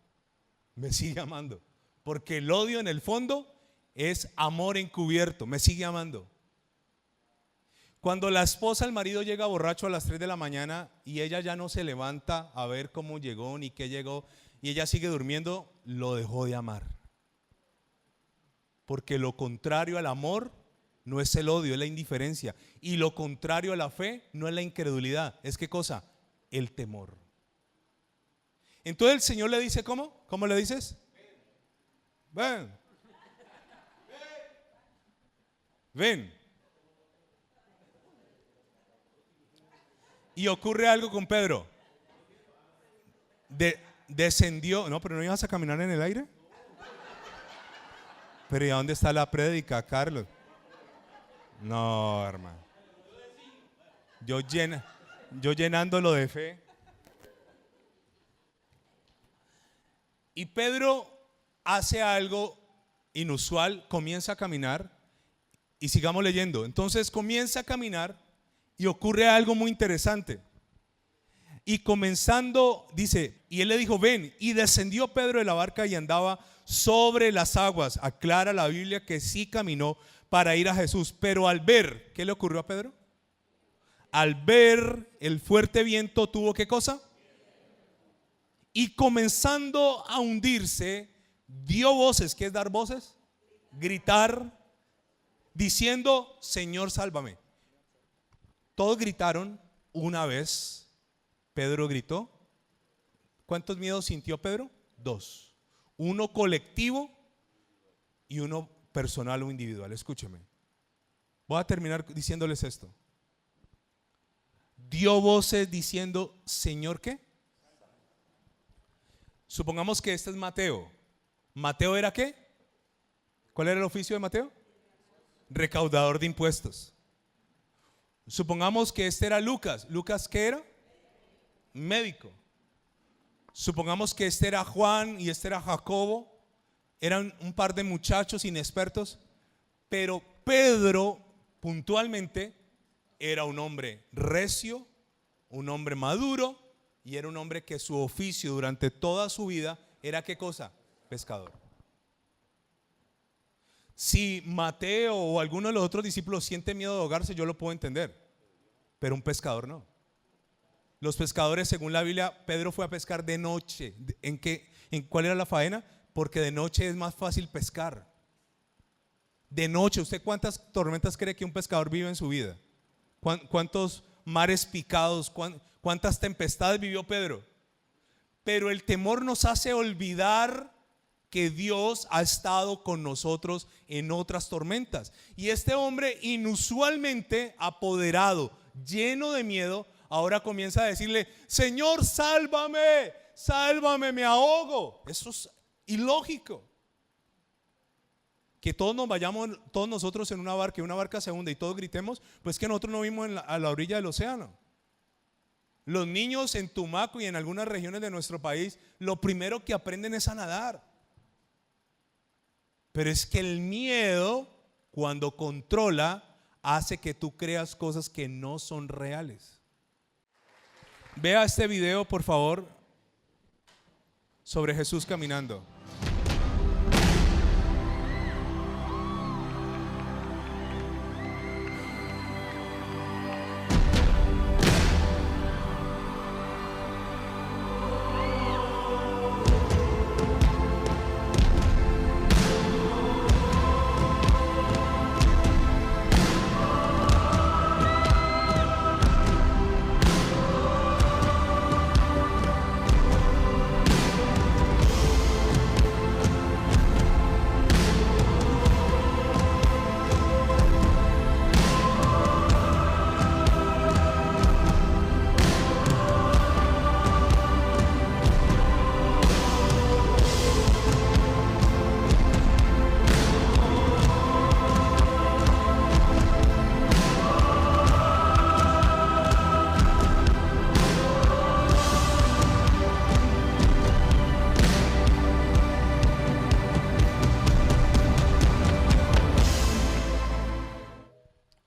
Me sigue amando. Porque el odio en el fondo es amor encubierto. Me sigue amando. Cuando la esposa, el marido llega borracho a las 3 de la mañana y ella ya no se levanta a ver cómo llegó ni qué llegó y ella sigue durmiendo, lo dejó de amar. Porque lo contrario al amor no es el odio, es la indiferencia. Y lo contrario a la fe no es la incredulidad. ¿Es qué cosa? El temor. Entonces el Señor le dice, ¿cómo? ¿Cómo le dices? Ven. Ven. Y ocurre algo con Pedro. Descendió. No, pero no ibas a caminar en el aire. Pero ¿y a dónde está la prédica, Carlos? No, hermano. Yo llenándolo de fe. Y Pedro hace algo inusual, comienza a caminar. Y sigamos leyendo. Entonces comienza a caminar y ocurre algo muy interesante. Y comenzando, dice, y él le dijo, ven. Y descendió Pedro de la barca y andaba sobre las aguas. Aclara la Biblia que sí caminó para ir a Jesús. Pero al ver, ¿qué le ocurrió a Pedro? Al ver el fuerte viento, ¿tuvo qué cosa? Y comenzando a hundirse, dio voces. ¿Qué es dar voces? Gritar, diciendo, Señor, sálvame. Todos gritaron una vez. Pedro gritó. ¿Cuántos miedos sintió Pedro? 2. Uno colectivo y uno personal o individual. Escúcheme. Voy a terminar diciéndoles esto. Dio voces diciendo, Señor, ¿qué? Supongamos que este es Mateo. ¿Mateo era qué? ¿Cuál era el oficio de Mateo? Recaudador de impuestos. Supongamos que este era Lucas. ¿Lucas qué era? Médico. Supongamos que este era Juan y este era Jacobo. Eran un par de muchachos inexpertos. Pero Pedro puntualmente era un hombre recio, un hombre maduro, y era un hombre que su oficio durante toda su vida era ¿qué cosa? Pescador. Si Mateo o alguno de los otros discípulos siente miedo de ahogarse, yo lo puedo entender, pero un pescador no. Los pescadores, según la Biblia, Pedro fue a pescar de noche. ¿En cuál era la faena? Porque de noche es más fácil pescar. De noche, ¿usted cuántas tormentas cree que un pescador vive en su vida? ¿Cuántos mares picados? ¿Cuántas tempestades vivió Pedro? Pero el temor nos hace olvidar que Dios ha estado con nosotros en otras tormentas. Y este hombre, inusualmente apoderado, lleno de miedo, ahora comienza a decirle, Señor, sálvame, sálvame, me ahogo. Eso es ilógico. Que todos nos vayamos, todos nosotros en una barca y una barca se hunde y todos gritemos, pues que nosotros no vivimos a la orilla del océano. Los niños en Tumaco y en algunas regiones de nuestro país, lo primero que aprenden es a nadar. Pero es que el miedo, cuando controla, hace que tú creas cosas que no son reales. Vea este video, por favor, sobre Jesús caminando.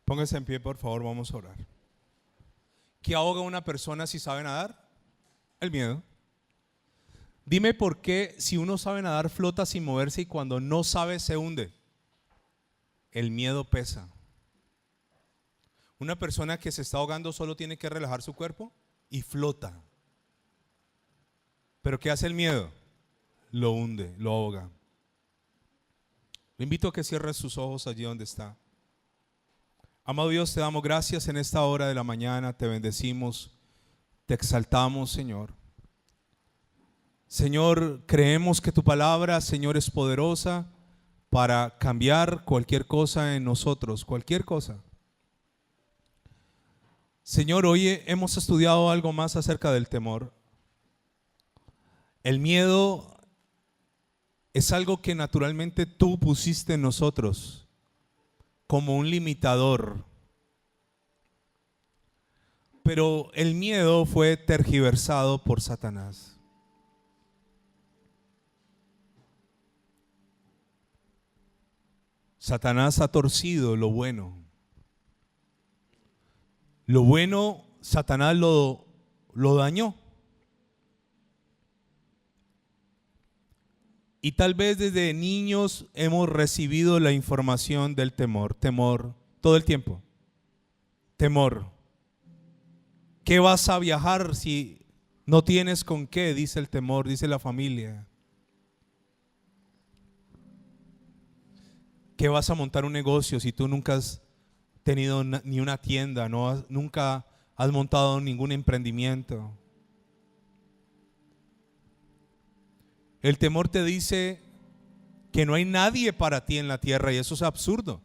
Póngase en pie, por favor, vamos a orar. ¿Qué ahoga a una persona si sabe nadar? El miedo. Dime por qué si uno sabe nadar flota sin moverse y cuando no sabe se hunde. El miedo pesa. Una persona que se está ahogando solo tiene que relajar su cuerpo y flota. Pero ¿qué hace el miedo? Lo hunde, lo ahoga. Le invito a que cierre sus ojos allí donde está. Amado Dios, te damos gracias en esta hora de la mañana, te bendecimos, te exaltamos, Señor. Señor, creemos que tu palabra, Señor, es poderosa para cambiar cualquier cosa en nosotros, cualquier cosa. Señor, hoy hemos estudiado algo más acerca del temor. El miedo es algo que naturalmente tú pusiste en nosotros como un limitador. Pero el miedo fue tergiversado por Satanás. Satanás ha torcido lo bueno. Lo bueno, Satanás lo dañó. Y tal vez desde niños hemos recibido la información del temor, todo el tiempo. Temor. ¿Qué vas a viajar si no tienes con qué? Dice el temor, dice la familia. ¿Qué vas a montar un negocio si tú nunca has tenido ni una tienda, nunca has montado ningún emprendimiento? El temor te dice que no hay nadie para ti en la tierra, y eso es absurdo.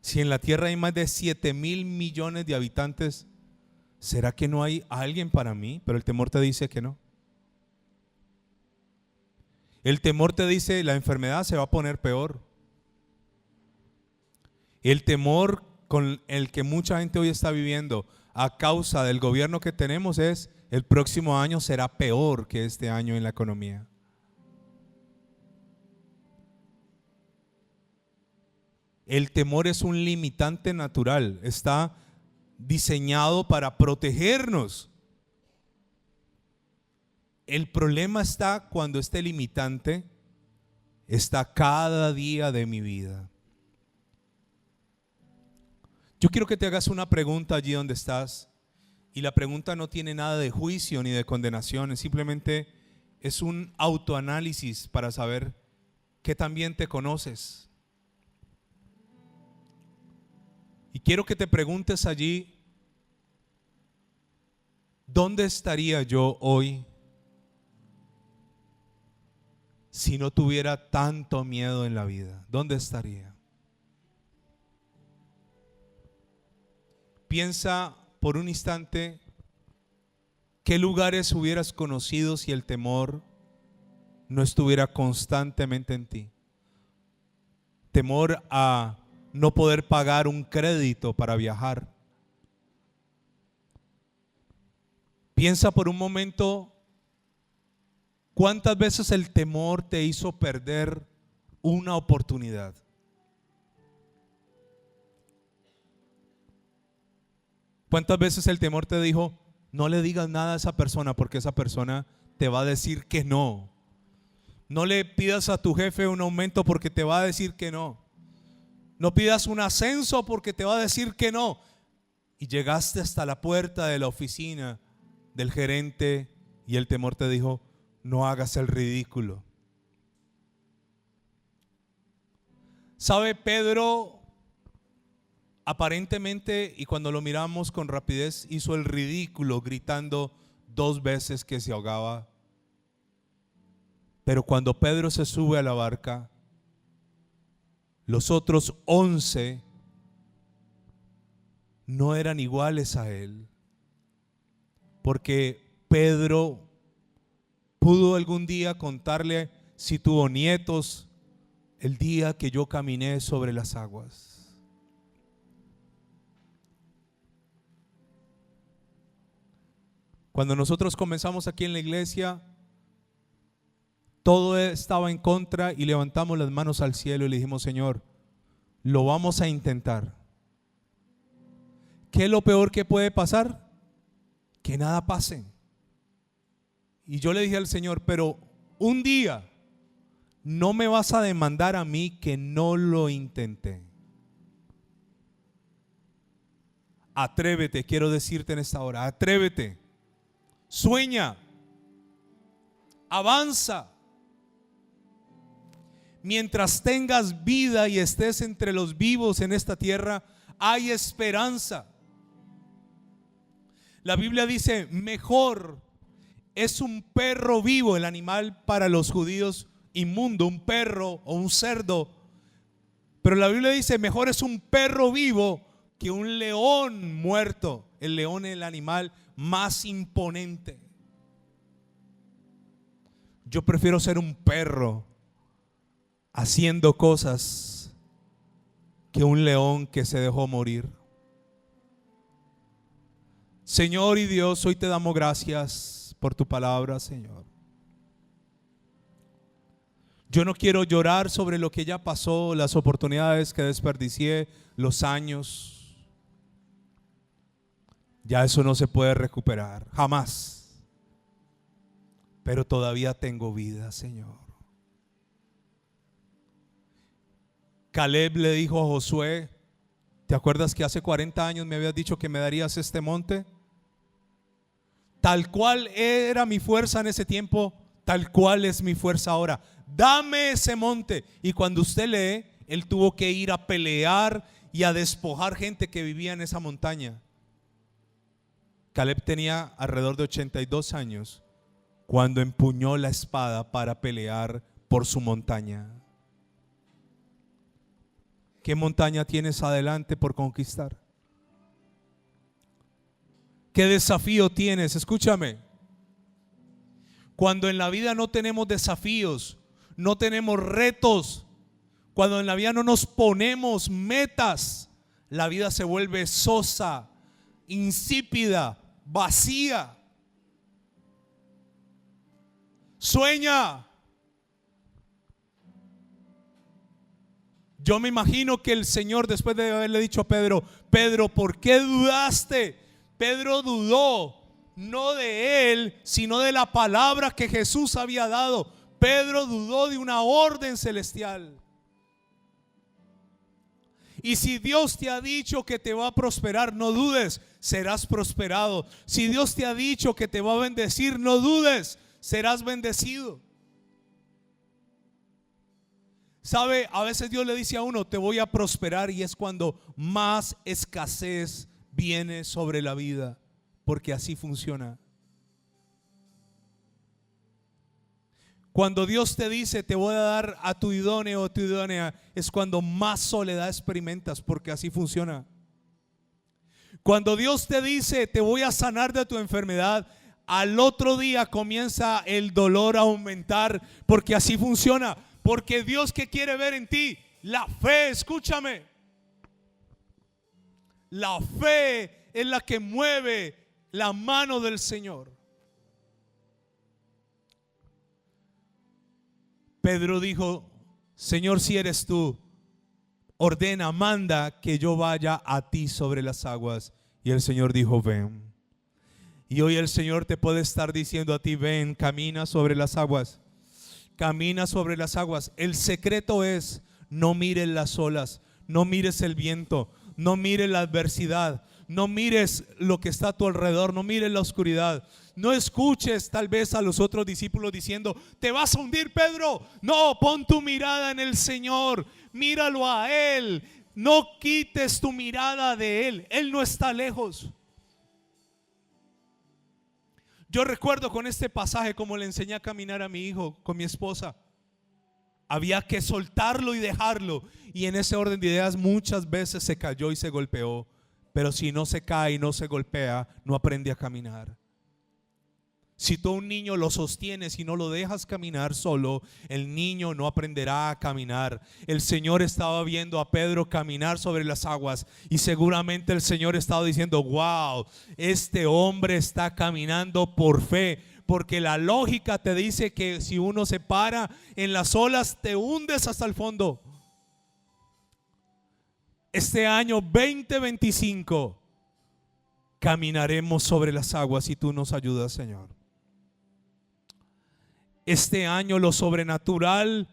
Si en la tierra hay más de 7,000 millones de habitantes, ¿será que no hay alguien para mí? Pero el temor te dice que no. El temor te dice la enfermedad se va a poner peor. El temor con el que mucha gente hoy está viviendo a causa del gobierno que tenemos es: el próximo año será peor que este año en la economía. El temor es un limitante natural, está diseñado para protegernos. El problema está cuando este limitante está cada día de mi vida. Yo quiero que te hagas una pregunta allí donde estás. Y la pregunta no tiene nada de juicio ni de condenación, simplemente es un autoanálisis para saber qué tan bien te conoces. Y quiero que te preguntes allí: ¿dónde estaría yo hoy si no tuviera tanto miedo en la vida? ¿Dónde estaría? Piensa por un instante qué lugares hubieras conocido si el temor no estuviera constantemente en ti. Temor a no poder pagar un crédito para viajar. Piensa por un momento cuántas veces el temor te hizo perder una oportunidad. ¿Cuántas veces el temor te dijo: no le digas nada a esa persona porque esa persona te va a decir que no? No le pidas a tu jefe un aumento porque te va a decir que no. No pidas un ascenso porque te va a decir que no. Y llegaste hasta la puerta de la oficina del gerente y el temor te dijo: no hagas el ridículo. ¿Sabe? Pedro aparentemente, y cuando lo miramos con rapidez, hizo el ridículo gritando 2 veces que se ahogaba. Pero cuando Pedro se sube a la barca, los otros 11 no eran iguales a él, porque Pedro pudo algún día contarle, si tuvo nietos, el día que yo caminé sobre las aguas. Cuando nosotros comenzamos aquí en la iglesia, todo estaba en contra y levantamos las manos al cielo y le dijimos: Señor, lo vamos a intentar. ¿Qué es lo peor que puede pasar? Que nada pase. Y yo le dije al Señor: pero un día no me vas a demandar a mí que no lo intenté. Atrévete, quiero decirte en esta hora, atrévete. Sueña, avanza. Mientras tengas vida y estés entre los vivos en esta tierra, hay esperanza. La Biblia dice: mejor es un perro vivo, el animal para los judíos inmundo, un perro o un cerdo. Pero la Biblia dice: mejor es un perro vivo que un león muerto. El león es el animal más imponente. Yo prefiero ser un perro haciendo cosas que un león que se dejó morir. Señor y Dios, hoy te damos gracias por tu palabra, Señor. Yo no quiero llorar sobre lo que ya pasó, las oportunidades que desperdicié, los años. Ya eso no se puede recuperar, jamás. Pero todavía tengo vida, Señor. Caleb le dijo a Josué: ¿te acuerdas que hace 40 años me habías dicho que me darías este monte? Tal cual era mi fuerza en ese tiempo, tal cual es mi fuerza ahora. Dame ese monte. Y cuando usted lee, él tuvo que ir a pelear y a despojar gente que vivía en esa montaña. Caleb tenía alrededor de 82 años cuando empuñó la espada para pelear por su montaña. ¿Qué montaña tienes adelante por conquistar? ¿Qué desafío tienes? Escúchame. Cuando en la vida no tenemos desafíos, no tenemos retos, cuando en la vida no nos ponemos metas, la vida se vuelve sosa, insípida, vacía. Sueña. Yo me imagino que el Señor, después de haberle dicho a Pedro: Pedro, ¿por qué dudaste? Pedro dudó no de él, sino de la palabra que Jesús había dado. Pedro dudó de una orden celestial. Y si Dios te ha dicho que te va a prosperar, no dudes, serás prosperado. Si Dios te ha dicho que te va a bendecir, no dudes, serás bendecido. ¿Sabe? A veces Dios le dice a uno: te voy a prosperar, y es cuando más escasez viene sobre la vida, porque así funciona. Cuando Dios te dice: te voy a dar a tu idóneo o tu idónea, es cuando más soledad experimentas, porque así funciona. Cuando Dios te dice: te voy a sanar de tu enfermedad, al otro día comienza el dolor a aumentar, porque así funciona. Porque Dios, ¿qué quiere ver en ti? La fe. Escúchame. La fe es la que mueve la mano del Señor. Pedro dijo: Señor, si eres tú, ordena, manda que yo vaya a ti sobre las aguas. Y el Señor dijo: ven. Y hoy el Señor te puede estar diciendo a ti: ven, camina sobre las aguas. Camina sobre las aguas. El secreto es: no mires las olas, no mires el viento, no mires la adversidad, no mires lo que está a tu alrededor, no mires la oscuridad. No escuches tal vez a los otros discípulos diciendo: te vas a hundir, Pedro. No, pon tu mirada en el Señor, míralo a Él. No quites tu mirada de Él, Él no está lejos. Yo recuerdo con este pasaje como le enseñé a caminar a mi hijo con mi esposa. Había que soltarlo y dejarlo, y en ese orden de ideas muchas veces se cayó y se golpeó. Pero si no se cae y no se golpea, no aprende a caminar. Si tú a un niño lo sostienes y no lo dejas caminar solo, el niño no aprenderá a caminar. El Señor estaba viendo a Pedro caminar sobre las aguas, y seguramente el Señor estaba diciendo: wow, este hombre está caminando por fe. Porque la lógica te dice que si uno se para en las olas, te hundes hasta el fondo. Este año 2025 caminaremos sobre las aguas si tú nos ayudas, Señor. Este año lo sobrenatural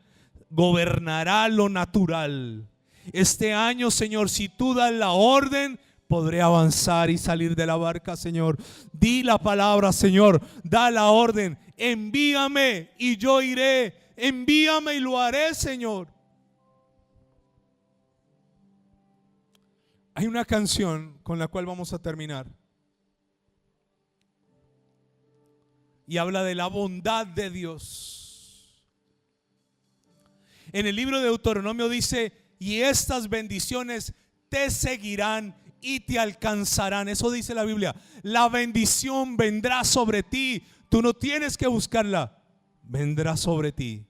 gobernará lo natural. Este año, Señor, si tú das la orden, podré avanzar y salir de la barca, Señor. Di la palabra, Señor, da la orden: envíame y yo iré. Envíame y lo haré, Señor. Hay una canción con la cual vamos a terminar, y habla de la bondad de Dios. En el libro de Deuteronomio dice: y estas bendiciones te seguirán y te alcanzarán. Eso dice la Biblia. La bendición vendrá sobre ti. Tú no tienes que buscarla, vendrá sobre ti.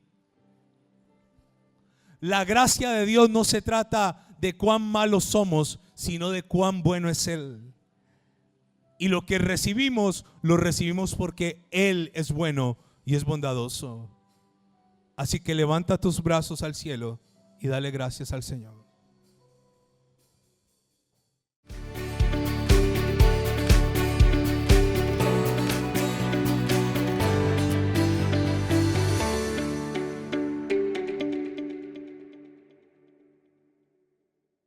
La gracia de Dios no se trata de cuán malos somos, sino de cuán bueno es Él. Y lo que recibimos, lo recibimos porque Él es bueno y es bondadoso. Así que levanta tus brazos al cielo y dale gracias al Señor.